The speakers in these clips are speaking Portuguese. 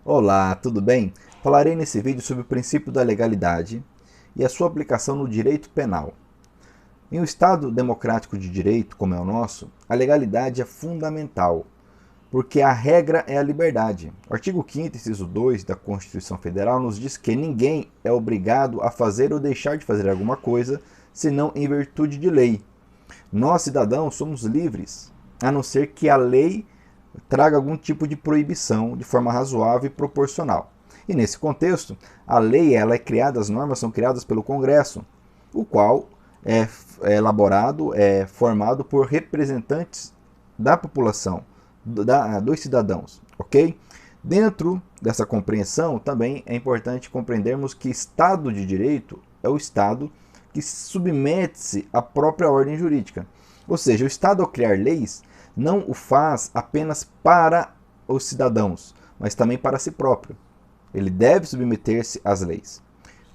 Olá, tudo bem? Falarei nesse vídeo sobre o princípio da legalidade e a sua aplicação no direito penal. Em um Estado democrático de direito, como é o nosso, a legalidade é fundamental, porque a regra é a liberdade. O artigo 5º, inciso 2 da Constituição Federal nos diz que ninguém é obrigado a fazer ou deixar de fazer alguma coisa, senão em virtude de lei. Nós, cidadãos, somos livres, a não ser que a lei traga algum tipo de proibição de forma razoável e proporcional. E nesse contexto, a lei ela é criada, as normas são criadas pelo Congresso, o qual é elaborado, é formado por representantes da população, dos cidadãos, ok? Dentro dessa compreensão, também é importante compreendermos que Estado de Direito é o Estado que submete-se à própria ordem jurídica. Ou seja, o Estado, ao criar leis, não o faz apenas para os cidadãos, mas também para si próprio. Ele deve submeter-se às leis.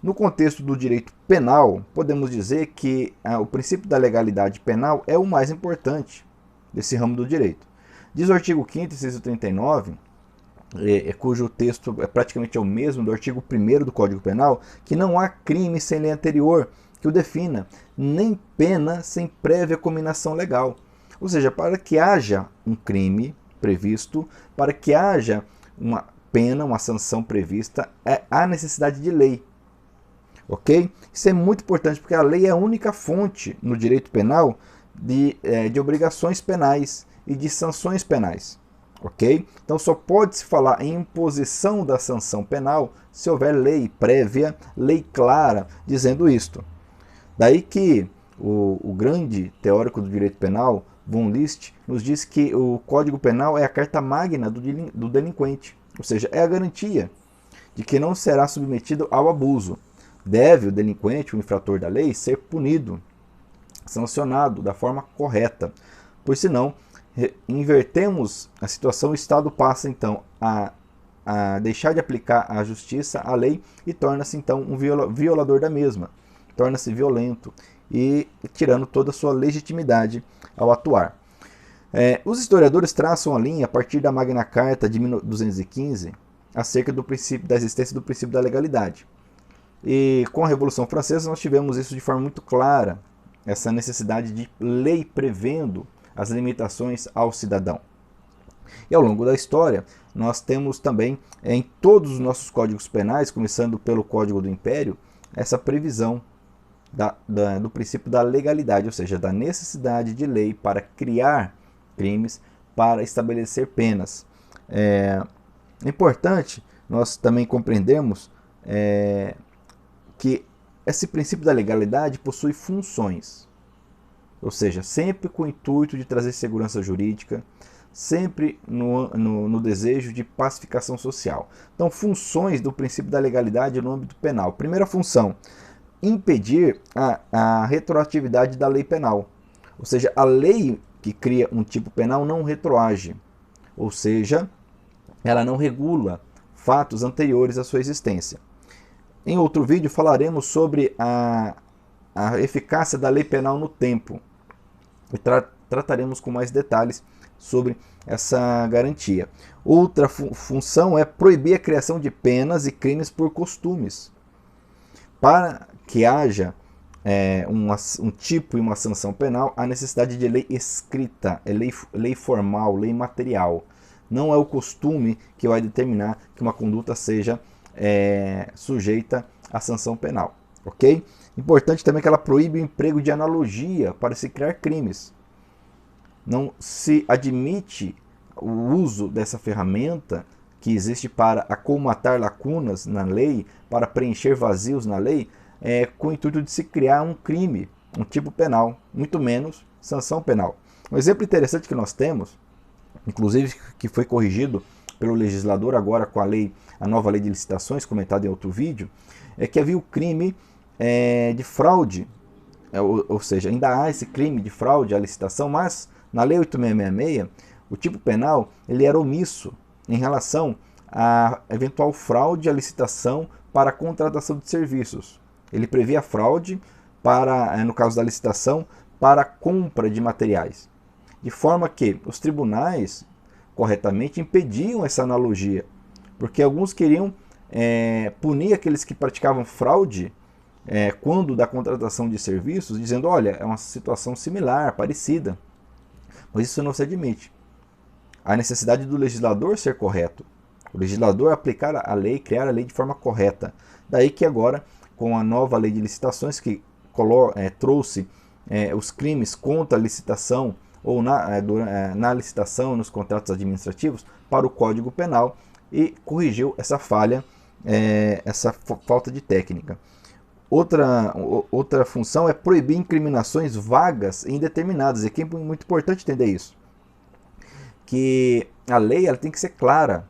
No contexto do direito penal, podemos dizer que o princípio da legalidade penal é o mais importante desse ramo do direito. Diz o artigo 5º, inciso 39, cujo texto é praticamente o mesmo do artigo 1º do Código Penal, que não há crime sem lei anterior que o defina, nem pena sem prévia cominação legal. Ou seja, para que haja um crime previsto, para que haja uma pena, uma sanção prevista, há necessidade de lei. Ok? Isso é muito importante porque a lei é a única fonte no direito penal de obrigações penais e de sanções penais. Ok? Então só pode se falar em imposição da sanção penal se houver lei prévia, lei clara, dizendo isto. Daí que o grande teórico do direito penal, von List, nos diz que o Código Penal é a carta magna do delinquente, ou seja, é a garantia de que não será submetido ao abuso. Deve o delinquente, o infrator da lei, ser punido, sancionado da forma correta, pois senão invertemos a situação, o Estado passa então a deixar de aplicar a justiça, a lei, e torna-se então um violador da mesma, torna-se violento e tirando toda a sua legitimidade ao atuar. Os historiadores traçam a linha a partir da Magna Carta de 1215 acerca do princípio da existência do princípio da legalidade. E com a Revolução Francesa nós tivemos isso de forma muito clara, essa necessidade de lei prevendo as limitações ao cidadão. E ao longo da história, nós temos também em todos os nossos códigos penais, começando pelo Código do Império, essa previsão do princípio da legalidade, ou seja, da necessidade de lei para criar crimes, para estabelecer penas. É importante nós também compreendermos que esse princípio da legalidade possui funções, ou seja, sempre com o intuito de trazer segurança jurídica, sempre no desejo de pacificação social. Então, funções do princípio da legalidade no âmbito penal. Primeira função, impedir a retroatividade da lei penal. Ou seja, a lei que cria um tipo penal não retroage, ou seja, ela não regula fatos anteriores à sua existência. Em outro vídeo falaremos sobre a eficácia da lei penal no tempo e trataremos com mais detalhes sobre essa garantia. Outra função é proibir a criação de penas e crimes por costumes. Para que haja um tipo e uma sanção penal, há necessidade de lei escrita, lei formal, lei material. Não é o costume que vai determinar que uma conduta seja sujeita à sanção penal. Ok? Importante também que ela proíbe o emprego de analogia para se criar crimes. Não se admite o uso dessa ferramenta que existe para acolmatar lacunas na lei, para preencher vazios na lei, com o intuito de se criar um crime, um tipo penal, muito menos sanção penal. Um exemplo interessante que nós temos, inclusive que foi corrigido pelo legislador agora com a nova lei de licitações, comentada em outro vídeo, é que havia o crime de fraude, ou seja, ainda há esse crime de fraude à licitação, mas na lei 8666, o tipo penal ele era omisso em relação a eventual fraude à licitação para a contratação de serviços. Ele previa fraude para, no caso da licitação, para a compra de materiais. De forma que os tribunais, corretamente, impediam essa analogia, porque alguns queriam punir aqueles que praticavam fraude quando da contratação de serviços, dizendo, olha, é uma situação similar, parecida, mas isso não se admite. A necessidade do legislador ser correto, o legislador aplicar a lei, criar a lei de forma correta. Daí que agora, com a nova lei de licitações que trouxe os crimes contra a licitação ou na licitação, nos contratos administrativos, para o Código Penal e corrigiu essa falha, essa falta de técnica. Outra função é proibir incriminações vagas e indeterminadas. E aqui é muito importante entender isso. Que a lei ela tem que ser clara.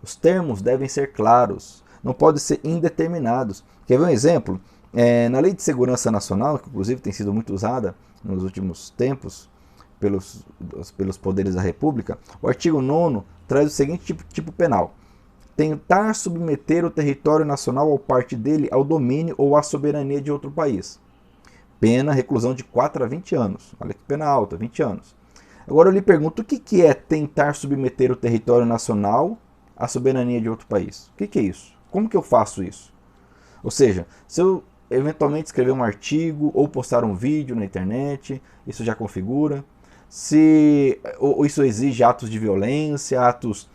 Os termos devem ser claros. Não podem ser indeterminados. Quer ver um exemplo? Na Lei de Segurança Nacional, que inclusive tem sido muito usada nos últimos tempos pelos poderes da República, o artigo 9º traz o seguinte tipo penal. Tentar submeter o território nacional ou parte dele ao domínio ou à soberania de outro país. Pena, reclusão de 4 a 20 anos. Olha que pena alta, 20 anos. Agora eu lhe pergunto, o que é tentar submeter o território nacional à soberania de outro país? O que é isso? Como que eu faço isso? Ou seja, se eu eventualmente escrever um artigo ou postar um vídeo na internet, isso já configura. Se isso exige atos de violência, atos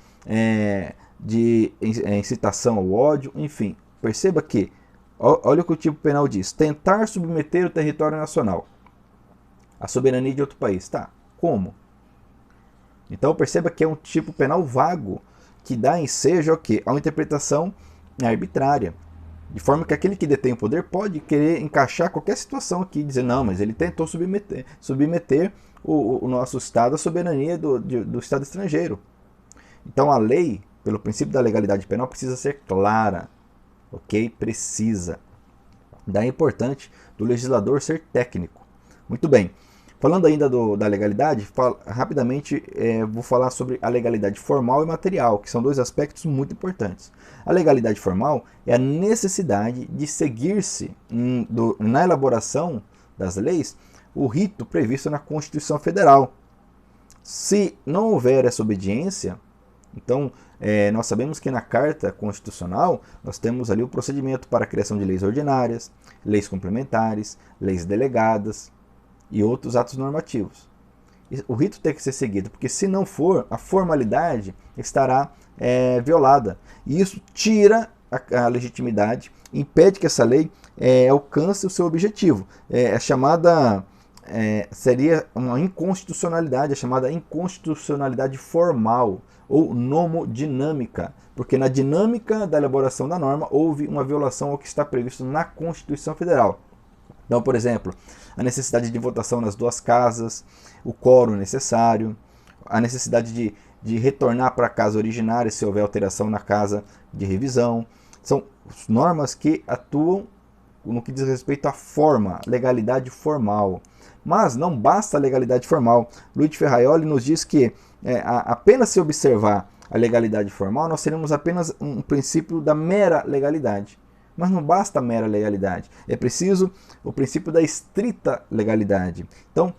de incitação ao ódio, enfim. Perceba que, olha o que o tipo penal diz, tentar submeter o território nacional à soberania de outro país. Tá, como? Então perceba que é um tipo penal vago, que dá ensejo a uma interpretação arbitrária. De forma que aquele que detém o poder pode querer encaixar qualquer situação aqui, dizer, não, mas ele tentou submeter o nosso Estado à soberania do Estado estrangeiro. Então a lei, pelo princípio da legalidade penal, precisa ser clara, ok? Precisa. Daí é importante do legislador ser técnico. Muito bem. Falando ainda da legalidade, rapidamente vou falar sobre a legalidade formal e material, que são dois aspectos muito importantes. A legalidade formal é a necessidade de seguir-se na elaboração das leis o rito previsto na Constituição Federal. Se não houver essa obediência, então nós sabemos que na Carta Constitucional nós temos ali o procedimento para a criação de leis ordinárias, leis complementares, leis delegadas e outros atos normativos. O rito tem que ser seguido, porque se não for, a formalidade estará violada. E isso tira a legitimidade, impede que essa lei alcance o seu objetivo. Seria uma inconstitucionalidade, a chamada inconstitucionalidade formal ou nomodinâmica, porque na dinâmica da elaboração da norma houve uma violação ao que está previsto na Constituição Federal. Então, por exemplo, a necessidade de votação nas duas casas, o quórum necessário, a necessidade de retornar para a casa originária se houver alteração na casa de revisão. São normas que atuam no que diz respeito à forma, legalidade formal. Mas não basta a legalidade formal. Luiz Ferraioli nos diz que apenas se observar a legalidade formal, nós teremos apenas um princípio da mera legalidade. Mas não basta a mera legalidade, é preciso o princípio da estrita legalidade. Então,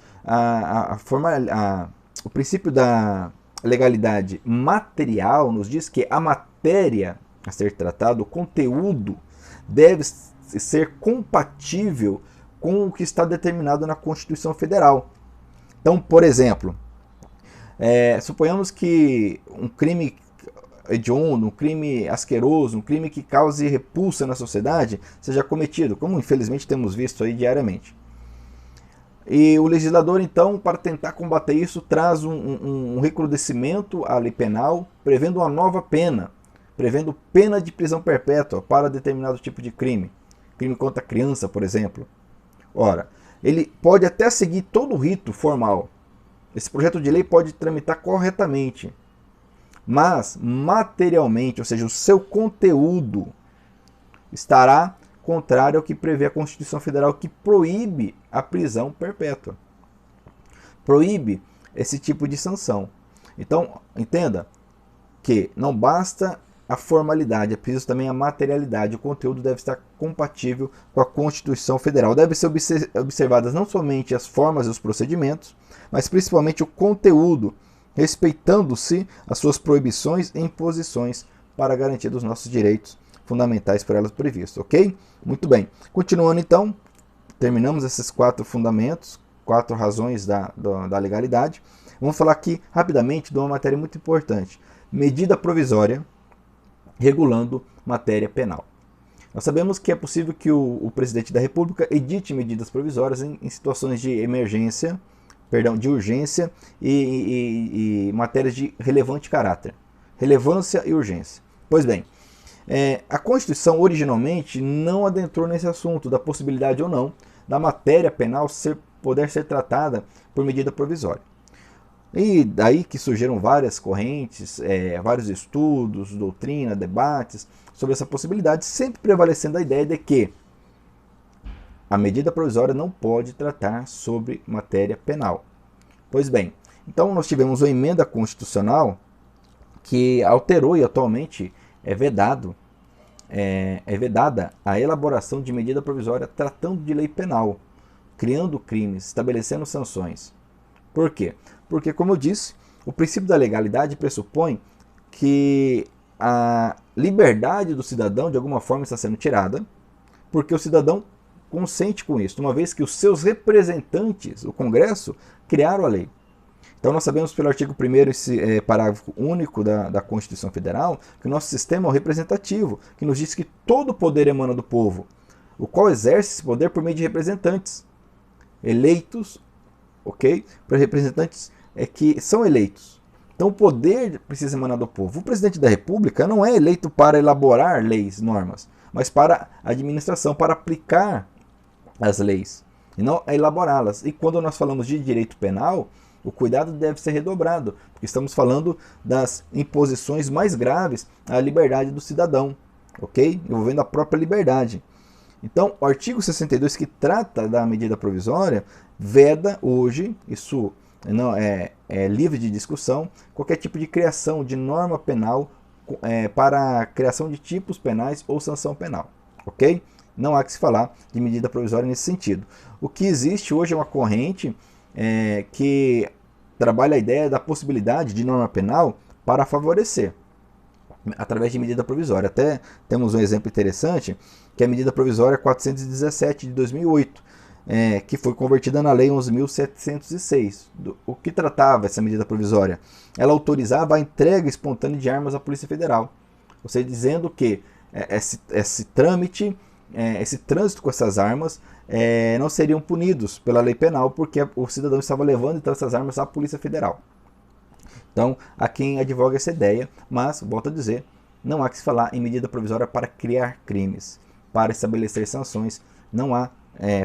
o princípio da legalidade material nos diz que a matéria a ser tratada, o conteúdo, deve ser compatível com o que está determinado na Constituição Federal. Então, por exemplo, suponhamos que um crime hediondo, um crime asqueroso, um crime que cause repulsa na sociedade seja cometido, como infelizmente temos visto aí diariamente. E o legislador, então, para tentar combater isso, traz um recrudescimento à lei penal, prevendo uma nova pena, prevendo pena de prisão perpétua para determinado tipo de crime. Crime contra a criança, por exemplo. Ora, ele pode até seguir todo o rito formal. Esse projeto de lei pode tramitar corretamente. Mas, materialmente, ou seja, o seu conteúdo estará contrário ao que prevê a Constituição Federal, que proíbe a prisão perpétua. Proíbe esse tipo de sanção. Então, entenda que não basta a formalidade, é preciso também a materialidade. O conteúdo deve estar compatível com a Constituição Federal. Devem ser observadas não somente as formas e os procedimentos, mas principalmente o conteúdo, respeitando-se as suas proibições e imposições para a garantia dos nossos direitos fundamentais por elas previstos, ok? Muito bem. Continuando então, terminamos esses 4 fundamentos, 4 razões da legalidade. Vamos falar aqui rapidamente de uma matéria muito importante. Medida provisória regulando matéria penal. Nós sabemos que é possível que o presidente da República edite medidas provisórias em situações de emergência, de urgência e matérias de relevante caráter. Relevância e urgência. Pois bem, a Constituição originalmente não adentrou nesse assunto da possibilidade ou não da matéria penal poder ser tratada por medida provisória. E daí que surgiram várias correntes, vários estudos, doutrina, debates sobre essa possibilidade, sempre prevalecendo a ideia de que a medida provisória não pode tratar sobre matéria penal. Pois bem, então nós tivemos uma emenda constitucional que alterou e atualmente é vedada a elaboração de medida provisória tratando de lei penal, criando crimes, estabelecendo sanções. Por quê? Porque, como eu disse, o princípio da legalidade pressupõe que a liberdade do cidadão de alguma forma está sendo tirada, porque o cidadão consente com isso, uma vez que os seus representantes, o Congresso, criaram a lei. Então nós sabemos pelo artigo 1º, esse parágrafo único da Constituição Federal, que o nosso sistema é o representativo, que nos diz que todo poder emana do povo, o qual exerce esse poder por meio de representantes eleitos, ok? Para representantes que são eleitos. Então o poder precisa emanar do povo. O presidente da República não é eleito para elaborar leis, normas, mas para a administração, para aplicar as leis, e não elaborá-las. E quando nós falamos de direito penal, o cuidado deve ser redobrado, porque estamos falando das imposições mais graves à liberdade do cidadão, ok? Envolvendo a própria liberdade. Então, o artigo 62, que trata da medida provisória, veda hoje, isso não é livre de discussão, qualquer tipo de criação de norma penal para a criação de tipos penais ou sanção penal, ok? Não há que se falar de medida provisória nesse sentido. O que existe hoje é uma corrente que trabalha a ideia da possibilidade de norma penal para favorecer, através de medida provisória. Até temos um exemplo interessante, que é a medida provisória 417 de 2008, que foi convertida na Lei 11.706. O que tratava essa medida provisória? Ela autorizava a entrega espontânea de armas à Polícia Federal. Ou seja, dizendo que esse trâmite, esse trânsito com essas armas não seriam punidos pela lei penal, porque o cidadão estava levando então essas armas à Polícia Federal. Então, há quem advoga essa ideia, mas, volto a dizer, não há que se falar em medida provisória para criar crimes, para estabelecer sanções. Não há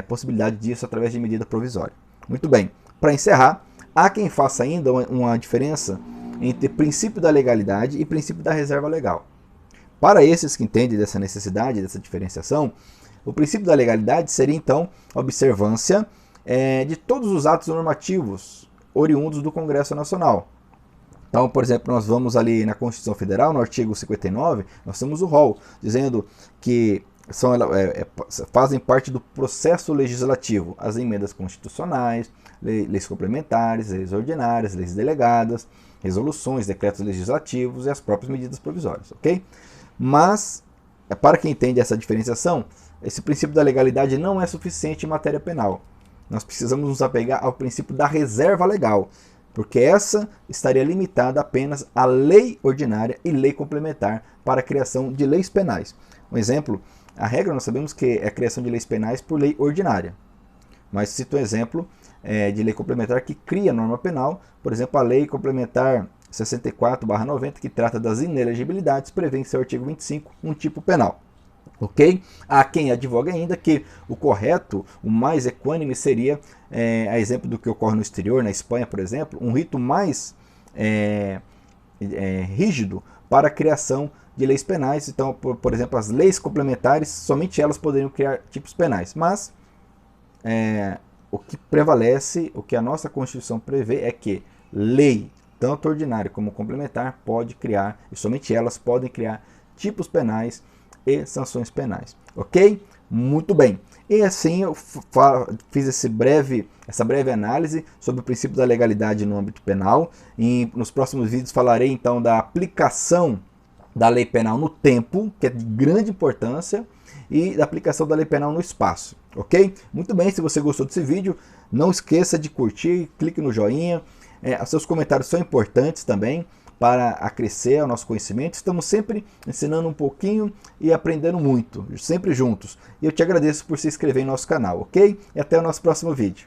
possibilidade disso através de medida provisória. Muito bem, para encerrar, há quem faça ainda uma diferença entre princípio da legalidade e princípio da reserva legal. Para esses que entendem dessa necessidade, dessa diferenciação, o princípio da legalidade seria então a observância de todos os atos normativos oriundos do Congresso Nacional. Então, por exemplo, nós vamos ali na Constituição Federal, no artigo 59, nós temos o rol, dizendo que fazem parte do processo legislativo as emendas constitucionais, leis complementares, leis ordinárias, leis delegadas, resoluções, decretos legislativos e as próprias medidas provisórias, ok? Mas, para quem entende essa diferenciação, esse princípio da legalidade não é suficiente em matéria penal. Nós precisamos nos apegar ao princípio da reserva legal, porque essa estaria limitada apenas à lei ordinária e lei complementar para a criação de leis penais. Um exemplo, a regra nós sabemos que é a criação de leis penais por lei ordinária. Mas cito um exemplo de lei complementar que cria norma penal, por exemplo, a lei complementar 64/90, que trata das inelegibilidades, prevê em seu artigo 25 um tipo penal. Ok? Há quem advoga ainda que o correto, o mais equânime seria, a exemplo do que ocorre no exterior, na Espanha, por exemplo, um rito mais rígido para a criação de leis penais. Então, por exemplo, as leis complementares, somente elas poderiam criar tipos penais. Mas o que prevalece, o que a nossa Constituição prevê é que lei, tanto ordinária como complementar, pode criar, e somente elas podem criar tipos penais e sanções penais, ok? Muito bem. E assim eu fiz essa breve análise sobre o princípio da legalidade no âmbito penal. E nos próximos vídeos falarei então da aplicação da lei penal no tempo, que é de grande importância, e da aplicação da lei penal no espaço, ok? Muito bem, se você gostou desse vídeo, não esqueça de curtir, clique no joinha, os seus comentários são importantes também para acrescer o nosso conhecimento. Estamos sempre ensinando um pouquinho e aprendendo muito, sempre juntos. E eu te agradeço por se inscrever em nosso canal, ok? E até o nosso próximo vídeo.